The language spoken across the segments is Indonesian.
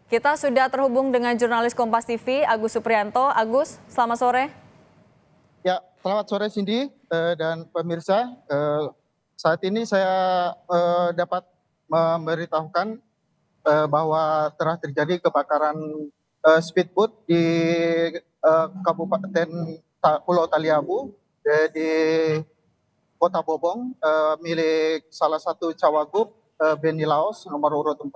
Kita sudah terhubung dengan jurnalis Kompas TV, Agus Supriyanto. Agus, selamat sore. Ya, selamat sore Cindy dan pemirsa. Saat ini saya dapat memberitahukan bahwa telah terjadi kebakaran speedboat di Kabupaten Pulau Taliabu di Kota Bobong, milik salah satu cawagup Beni Laos nomor urut 4.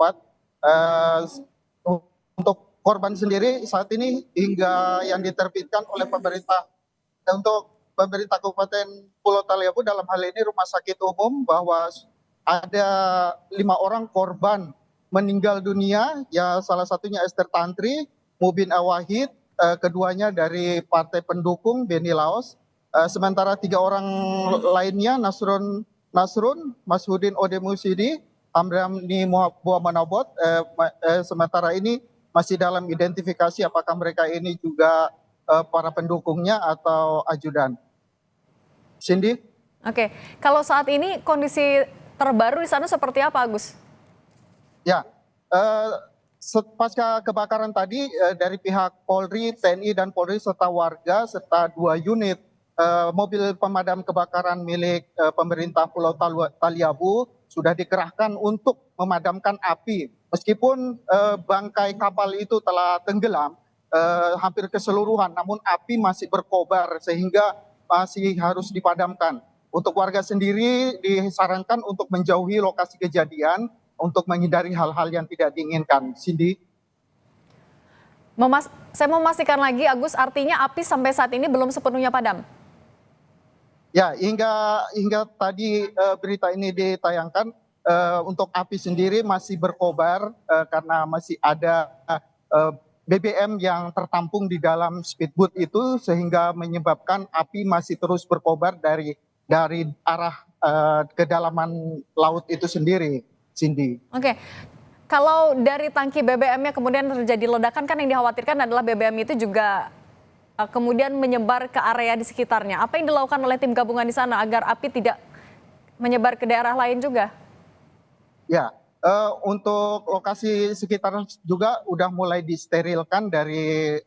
Untuk korban sendiri saat ini hingga yang diterbitkan oleh pemerintah Kabupaten Pulau Taliabu, dalam hal ini Rumah Sakit Umum, bahwa ada 5 orang korban meninggal dunia, ya salah satunya Esther Tantri, Mubin Awahid, keduanya dari partai pendukung Beni Laos. Sementara 3 orang lainnya Nasrun, Masudin Odemusidi, Amrani Buamanabot, sementara ini masih dalam identifikasi apakah mereka ini juga para pendukungnya atau ajudan. Cindy? Oke, kalau saat ini kondisi terbaru di sana seperti apa, Agus? Ya, pasca kebakaran tadi dari pihak Polri, TNI dan Polri serta warga serta 2 unit mobil pemadam kebakaran milik pemerintah Pulau Taliabu sudah dikerahkan untuk memadamkan api. Meskipun bangkai kapal itu telah tenggelam hampir keseluruhan, namun api masih berkobar sehingga masih harus dipadamkan. Untuk warga sendiri disarankan untuk menjauhi lokasi kejadian untuk menghindari hal-hal yang tidak diinginkan. Cindy? Saya mau memastikan lagi, Agus, artinya api sampai saat ini belum sepenuhnya padam? Ya, hingga tadi berita ini ditayangkan, untuk api sendiri masih berkobar karena masih ada BBM yang tertampung di dalam speedboat itu, sehingga menyebabkan api masih terus berkobar dari arah kedalaman laut itu sendiri, Cindy. Oke, kalau dari tangki BBM-nya kemudian terjadi ledakan, kan yang dikhawatirkan adalah BBM itu juga kemudian menyebar ke area di sekitarnya. Apa yang dilakukan oleh tim gabungan di sana agar api tidak menyebar ke daerah lain juga? Ya, untuk lokasi sekitar juga udah mulai disterilkan dari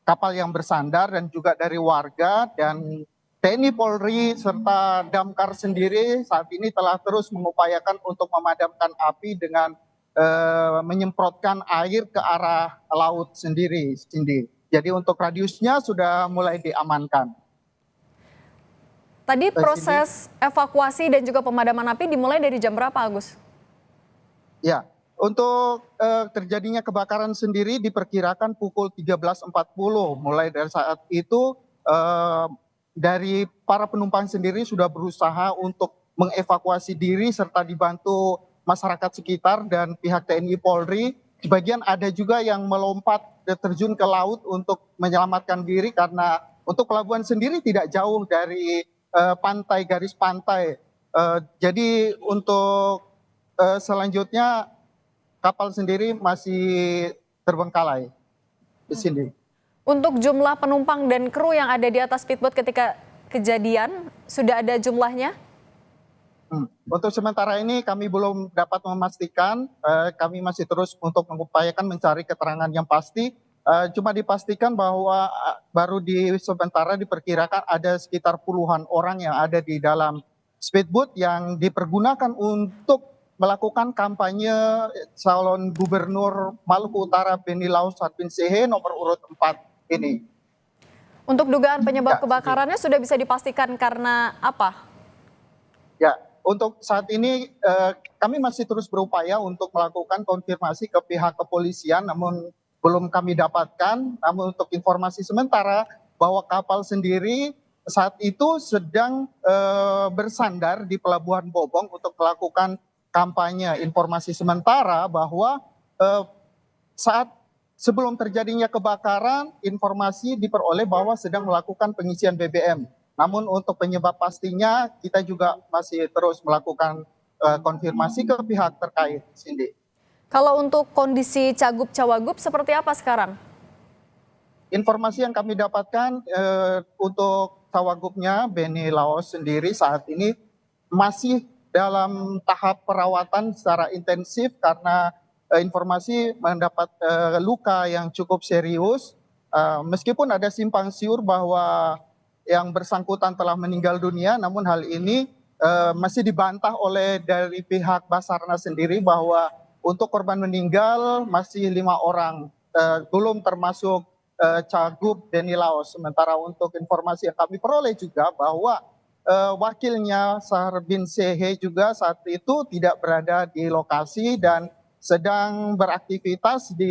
kapal yang bersandar dan juga dari warga, dan TNI Polri serta Damkar sendiri saat ini telah terus mengupayakan untuk memadamkan api dengan menyemprotkan air ke arah laut sendiri, Cindy. Jadi untuk radiusnya sudah mulai diamankan. Tadi proses evakuasi dan juga pemadaman api dimulai dari jam berapa, Agus? Ya, untuk terjadinya kebakaran sendiri diperkirakan pukul 13.40. Mulai dari saat itu dari para penumpang sendiri sudah berusaha untuk mengevakuasi diri serta dibantu masyarakat sekitar dan pihak TNI Polri. Sebagian ada juga yang melompat terjun ke laut untuk menyelamatkan diri, karena untuk pelabuhan sendiri tidak jauh dari garis pantai. Jadi untuk selanjutnya kapal sendiri masih terbengkalai di sini. Untuk jumlah penumpang dan kru yang ada di atas speedboat ketika kejadian, sudah ada jumlahnya? Untuk sementara ini kami belum dapat memastikan, kami masih terus untuk mengupayakan mencari keterangan yang pasti. Cuma dipastikan bahwa baru sementara diperkirakan ada sekitar puluhan orang yang ada di dalam speedboat yang dipergunakan untuk melakukan kampanye calon gubernur Maluku Utara Beni Laos Satwin Sehe nomor urut 4 ini. Untuk dugaan penyebab kebakarannya sudah bisa dipastikan karena apa? Ya, untuk saat ini kami masih terus berupaya untuk melakukan konfirmasi ke pihak kepolisian, namun belum kami dapatkan. Namun untuk informasi sementara bahwa kapal sendiri saat itu sedang bersandar di Pelabuhan Bobong untuk melakukan kampanye. Informasi sementara bahwa saat sebelum terjadinya kebakaran, informasi diperoleh bahwa sedang melakukan pengisian BBM. Namun untuk penyebab pastinya kita juga masih terus melakukan konfirmasi ke pihak terkait, Cindy. Kalau untuk kondisi Cagup-Cawagup seperti apa sekarang? Informasi yang kami dapatkan untuk Cawagupnya Beni Laos sendiri saat ini masih dalam tahap perawatan secara intensif karena informasi mendapat luka yang cukup serius. Meskipun ada simpang siur bahwa yang bersangkutan telah meninggal dunia, namun hal ini masih dibantah oleh dari pihak Basarnas sendiri bahwa untuk korban meninggal masih 5 orang, belum termasuk Cagup Deni Laos. Sementara untuk informasi yang kami peroleh juga bahwa wakilnya Sahar bin Sehe juga saat itu tidak berada di lokasi dan sedang beraktivitas di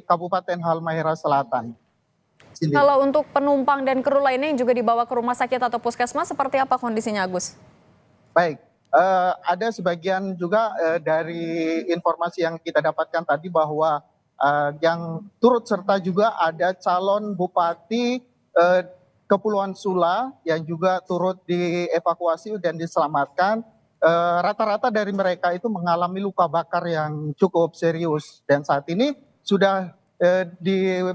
Kabupaten Halmahera Selatan. Cindy. Kalau untuk penumpang dan kru lainnya yang juga dibawa ke rumah sakit atau puskesmas, seperti apa kondisinya, Agus? Baik, ada sebagian juga dari informasi yang kita dapatkan tadi bahwa yang turut serta juga ada calon bupati Kepulauan Sula yang juga turut dievakuasi dan diselamatkan. Rata-rata dari mereka itu mengalami luka bakar yang cukup serius dan saat ini sudah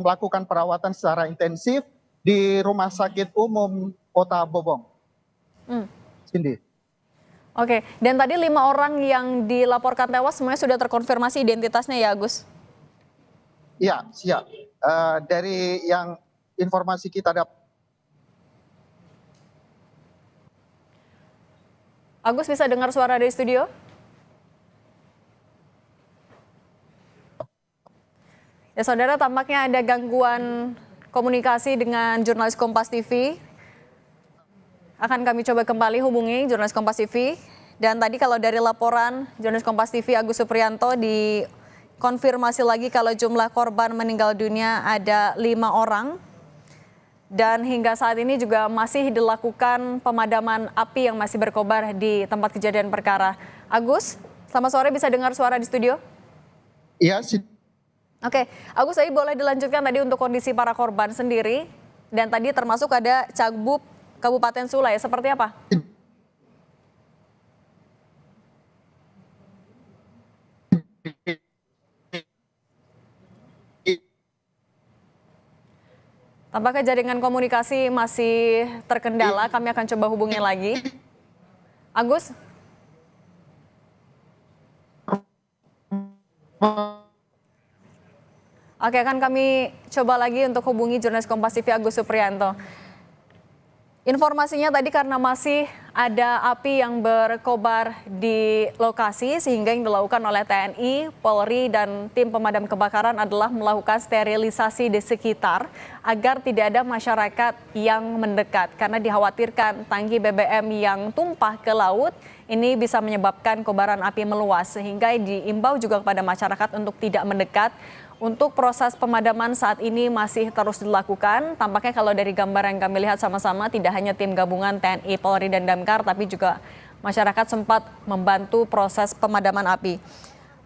melakukan perawatan secara intensif di Rumah Sakit Umum Kota Bobong. Cindy. Oke, dan tadi 5 orang yang dilaporkan tewas semuanya sudah terkonfirmasi identitasnya ya, Agus? Iya, siap. Dari yang informasi kita dapat. Agus bisa dengar suara dari studio? Ya saudara, tampaknya ada gangguan komunikasi dengan jurnalis Kompas TV. Akan kami coba kembali hubungi jurnalis Kompas TV. Dan tadi kalau dari laporan jurnalis Kompas TV Agus Supriyanto dikonfirmasi lagi kalau jumlah korban meninggal dunia ada 5 orang. Dan hingga saat ini juga masih dilakukan pemadaman api yang masih berkobar di tempat kejadian perkara. Agus, selamat sore, bisa dengar suara di studio? Iya, Oke, Agus, tadi boleh dilanjutkan tadi untuk kondisi para korban sendiri. Dan tadi termasuk ada Cagup Kabupaten Sula ya, seperti apa? Tampaknya jaringan komunikasi masih terkendala, kami akan coba hubungi lagi. Agus? Oke, akan kami coba lagi untuk hubungi jurnalis Kompas TV Agus Supriyanto. Informasinya tadi karena masih ada api yang berkobar di lokasi sehingga yang dilakukan oleh TNI, Polri, dan tim pemadam kebakaran adalah melakukan sterilisasi di sekitar agar tidak ada masyarakat yang mendekat karena dikhawatirkan tangki BBM yang tumpah ke laut ini bisa menyebabkan kobaran api meluas sehingga diimbau juga kepada masyarakat untuk tidak mendekat. Untuk proses pemadaman saat ini masih terus dilakukan. Tampaknya kalau dari gambar yang kami lihat sama-sama tidak hanya tim gabungan TNI, Polri, dan Damkar, tapi juga masyarakat sempat membantu proses pemadaman api.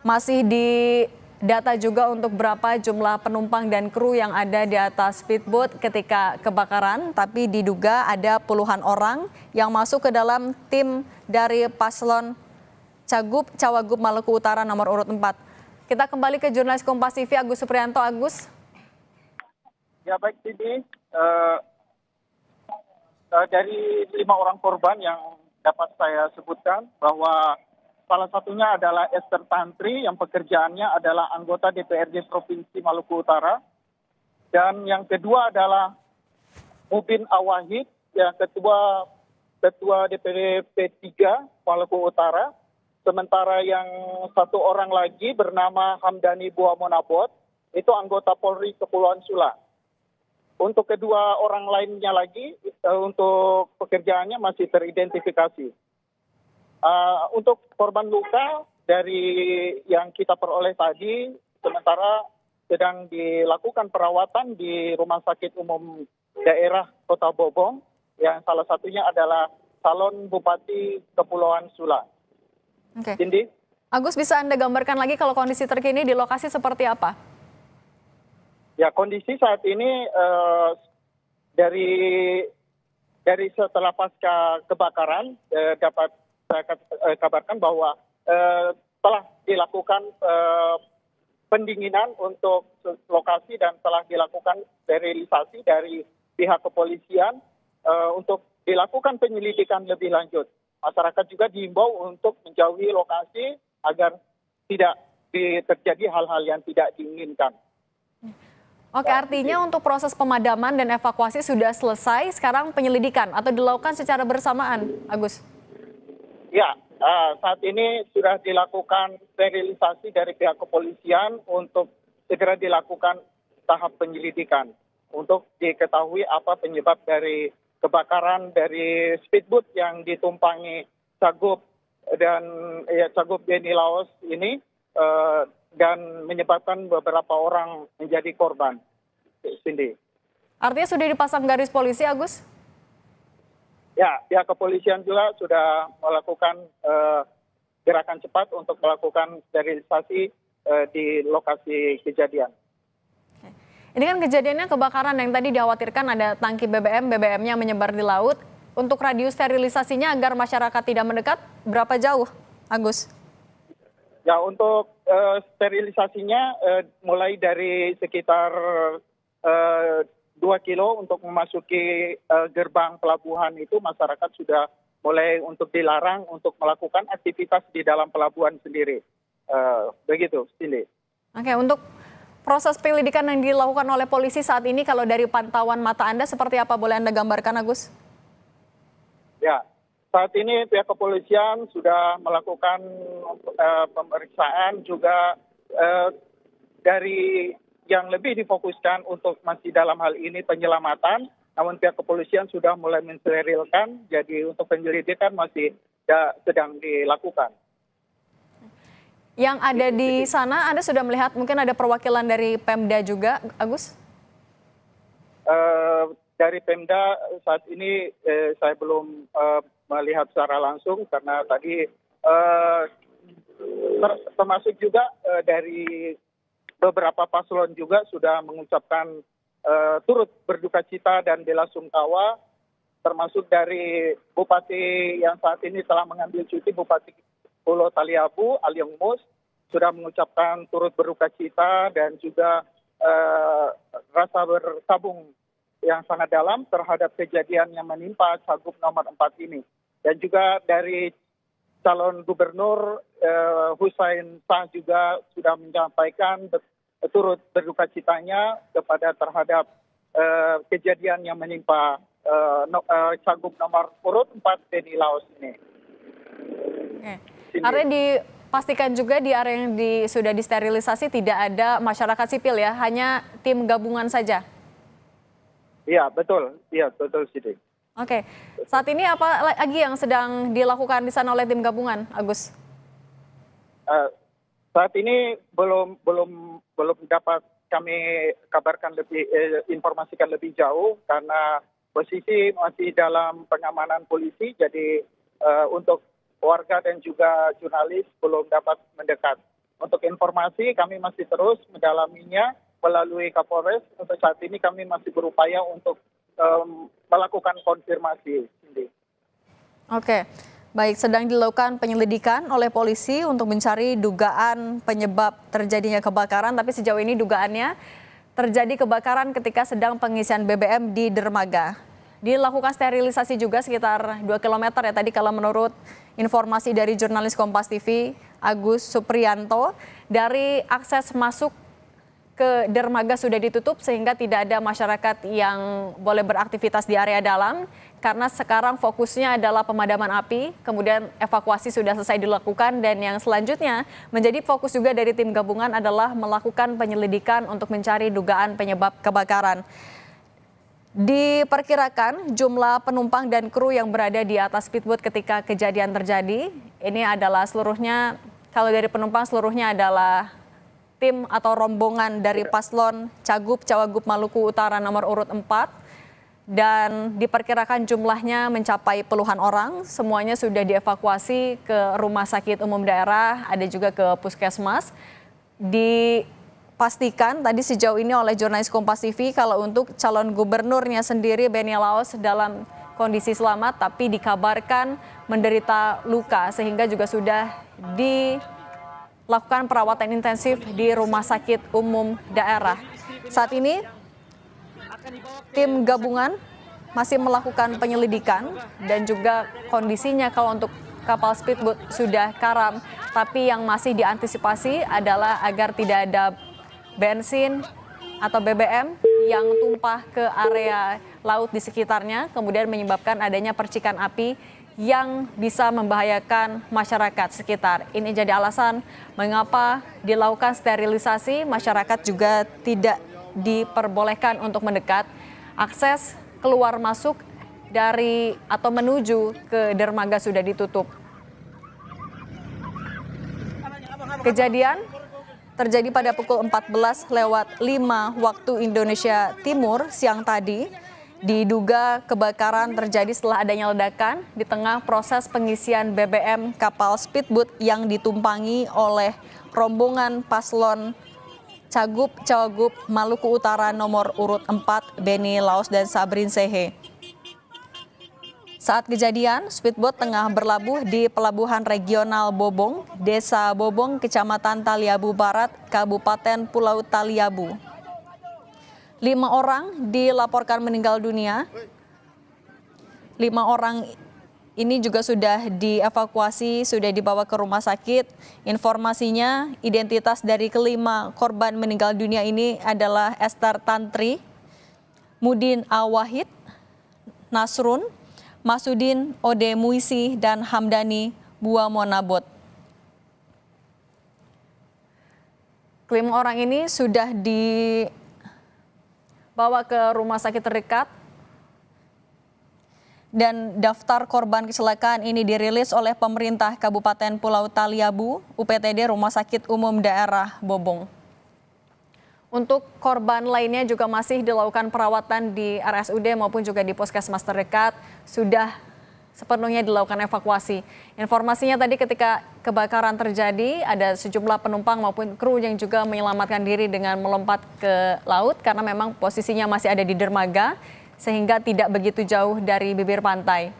Masih didata juga untuk berapa jumlah penumpang dan kru yang ada di atas speedboat ketika kebakaran, tapi diduga ada puluhan orang yang masuk ke dalam tim dari paslon Cawagup Maluku Utara nomor urut 4. Kita kembali ke jurnalis Kompas TV Agus Supriyanto. Agus. Ya baik, Sidi. Dari 5 orang korban yang dapat saya sebutkan bahwa salah satunya adalah Esther Tantri yang pekerjaannya adalah anggota DPRD Provinsi Maluku Utara. Dan yang kedua adalah Mubin Awahid yang ketua DPD P3 Maluku Utara. Sementara yang satu orang lagi bernama Hamdani Buamonabot, itu anggota Polri Kepulauan Sula. Untuk kedua orang lainnya lagi, untuk pekerjaannya masih teridentifikasi. Untuk korban luka dari yang kita peroleh tadi, sementara sedang dilakukan perawatan di Rumah Sakit Umum Daerah Kota Bobong, yang salah satunya adalah calon Bupati Kepulauan Sula. Oke. Cindy? Agus, bisa Anda gambarkan lagi kalau kondisi terkini di lokasi seperti apa? Ya, kondisi saat ini dari setelah pasca kebakaran dapat saya kabarkan bahwa telah dilakukan pendinginan untuk lokasi dan telah dilakukan sterilisasi dari pihak kepolisian untuk dilakukan penyelidikan lebih lanjut. masyarakat juga diimbau untuk menjauhi lokasi agar tidak terjadi hal-hal yang tidak diinginkan. Oke, artinya untuk proses pemadaman dan evakuasi sudah selesai, sekarang penyelidikan atau dilakukan secara bersamaan, Agus? Ya, saat ini sudah dilakukan sterilisasi dari pihak kepolisian untuk segera dilakukan tahap penyelidikan untuk diketahui apa penyebab dari kebakaran dari speedboat yang ditumpangi Cagup Beni Laos ini dan menyebabkan beberapa orang menjadi korban. Cindy. Artinya sudah dipasang garis polisi, Agus? Ya, pihak kepolisian juga sudah melakukan gerakan cepat untuk melakukan sterilisasi di lokasi kejadian. Ini kan kejadiannya kebakaran yang tadi dikhawatirkan ada tangki BBM-nya menyebar di laut. Untuk radius sterilisasinya agar masyarakat tidak mendekat, berapa jauh, Agus? Ya, untuk sterilisasinya mulai dari sekitar 2 kilo untuk memasuki gerbang pelabuhan itu masyarakat sudah mulai untuk dilarang untuk melakukan aktivitas di dalam pelabuhan sendiri. Begitu, Cindy. Oke, untuk proses penyelidikan yang dilakukan oleh polisi saat ini kalau dari pantauan mata Anda seperti apa, boleh Anda gambarkan, Agus? Ya, saat ini pihak kepolisian sudah melakukan pemeriksaan juga dari yang lebih difokuskan untuk masih dalam hal ini penyelamatan, namun pihak kepolisian sudah mulai mensterilkan, jadi untuk penyelidikan masih sedang dilakukan. Yang ada di sana, Anda sudah melihat mungkin ada perwakilan dari Pemda juga, Agus? Dari Pemda saat ini saya belum melihat secara langsung karena tadi termasuk juga dari beberapa paslon juga sudah mengucapkan turut berduka cita dan bela sungkawa, termasuk dari Bupati yang saat ini telah mengambil cuti, Bupati Pulau Taliabu, Aliong Mus, sudah mengucapkan turut berduka cita dan juga rasa berkabung yang sangat dalam terhadap kejadian yang menimpa Cagup nomor 4 ini. Dan juga dari calon gubernur Hussein Shah juga sudah menyampaikan turut berduka citanya terhadap kejadian yang menimpa Cagup nomor urut 4 Beni Laos ini. Oke. Artinya dipastikan juga di area yang sudah disterilisasi tidak ada masyarakat sipil ya, hanya tim gabungan saja. Iya, betul Sidik. Oke, saat ini apa lagi yang sedang dilakukan di sana oleh tim gabungan, Agus? Saat ini belum dapat kami kabarkan informasikan lebih jauh karena posisi masih dalam pengamanan polisi, jadi untuk warga dan juga jurnalis belum dapat mendekat. Untuk informasi kami masih terus mendalaminya melalui Kapolres. Untuk saat ini kami masih berupaya untuk melakukan konfirmasi. Oke, baik, sedang dilakukan penyelidikan oleh polisi untuk mencari dugaan penyebab terjadinya kebakaran, tapi sejauh ini dugaannya terjadi kebakaran ketika sedang pengisian BBM di dermaga. Dilakukan sterilisasi juga sekitar 2 km ya tadi kalau menurut informasi dari jurnalis Kompas TV Agus Supriyanto. Dari akses masuk ke dermaga sudah ditutup sehingga tidak ada masyarakat yang boleh beraktivitas di area dalam karena sekarang fokusnya adalah pemadaman api, kemudian evakuasi sudah selesai dilakukan dan yang selanjutnya menjadi fokus juga dari tim gabungan adalah melakukan penyelidikan untuk mencari dugaan penyebab kebakaran. Diperkirakan jumlah penumpang dan kru yang berada di atas speedboat ketika kejadian terjadi ini adalah seluruhnya, kalau dari penumpang seluruhnya adalah tim atau rombongan dari paslon Cagup Maluku Utara nomor urut 4 dan diperkirakan jumlahnya mencapai puluhan orang. Semuanya sudah dievakuasi ke rumah sakit umum daerah, ada juga ke puskesmas. Dipastikan tadi sejauh ini oleh jurnalis Kompas TV kalau untuk calon gubernurnya sendiri Beni Laos dalam kondisi selamat tapi dikabarkan menderita luka sehingga juga sudah dilakukan perawatan intensif di rumah sakit umum daerah. Saat ini tim gabungan masih melakukan penyelidikan dan juga kondisinya kalau untuk kapal speedboat sudah karam, tapi yang masih diantisipasi adalah agar tidak ada bensin atau BBM yang tumpah ke area laut di sekitarnya, kemudian menyebabkan adanya percikan api yang bisa membahayakan masyarakat sekitar. Ini jadi alasan mengapa dilakukan sterilisasi, masyarakat juga tidak diperbolehkan untuk mendekat. Akses keluar masuk dari atau menuju ke dermaga sudah ditutup. Kejadian terjadi pada pukul 14:05 waktu Indonesia Timur siang tadi. Diduga kebakaran terjadi setelah adanya ledakan di tengah proses pengisian BBM kapal speedboat yang ditumpangi oleh rombongan paslon Cagup Maluku Utara nomor urut 4 Beni Laos dan Sabrin Sehe. Saat kejadian, speedboat tengah berlabuh di Pelabuhan Regional Bobong, Desa Bobong, Kecamatan Taliabu Barat, Kabupaten Pulau Taliabu. 5 orang dilaporkan meninggal dunia. 5 orang ini juga sudah dievakuasi, sudah dibawa ke rumah sakit. Informasinya, identitas dari kelima korban meninggal dunia ini adalah Esther Tantri, Mudin Awahid, Nasrun, Masudin Ode Muisi, dan Hamdani Buamonabot. Kelima orang ini sudah dibawa ke rumah sakit terdekat dan daftar korban kecelakaan ini dirilis oleh pemerintah Kabupaten Pulau Taliabu, UPTD Rumah Sakit Umum Daerah Bobong. Untuk korban lainnya juga masih dilakukan perawatan di RSUD maupun juga di puskesmas terdekat, sudah sepenuhnya dilakukan evakuasi. Informasinya tadi ketika kebakaran terjadi, ada sejumlah penumpang maupun kru yang juga menyelamatkan diri dengan melompat ke laut karena memang posisinya masih ada di dermaga sehingga tidak begitu jauh dari bibir pantai.